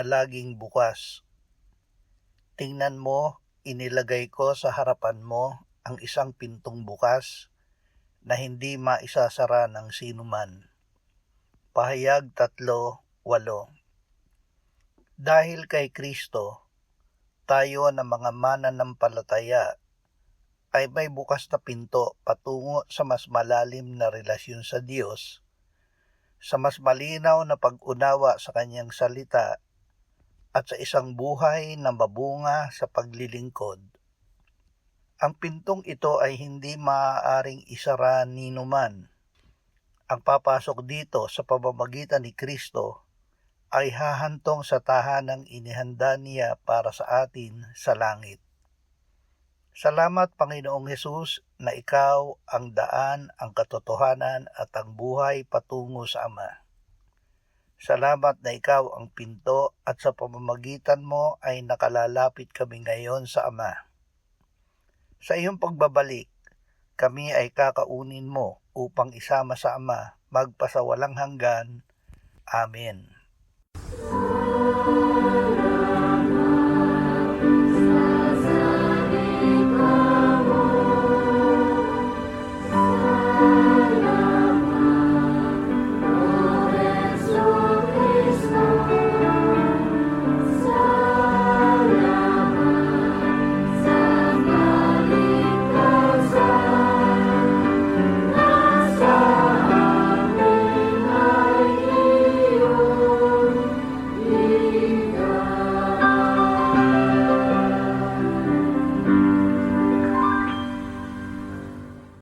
laging bukas. Tingnan mo, inilagay ko sa harapan mo ang isang pintong bukas na hindi maisasara ng sinuman. Pahayag 3:8. Dahil kay Kristo, tayo na mga mananampalataya ay may bukas na pinto patungo sa mas malalim na relasyon sa Diyos, sa mas malinaw na pag-unawa sa Kanyang salita at sa isang buhay na mabunga sa paglilingkod. Ang pintong ito ay hindi maaaring isara ninuman. Ang papasok dito sa pamamagitan ni Kristo ay hahantong sa tahanang inihanda niya para sa atin sa langit. Salamat Panginoong Hesus na Ikaw ang daan, ang katotohanan at ang buhay patungo sa Ama. Salamat na Ikaw ang pinto at sa pamamagitan mo ay nakalalapit kami ngayon sa Ama. Sa iyong pagbabalik, kami ay kakaunin mo upang isama sa Ama magpasawalang hanggan. Amen.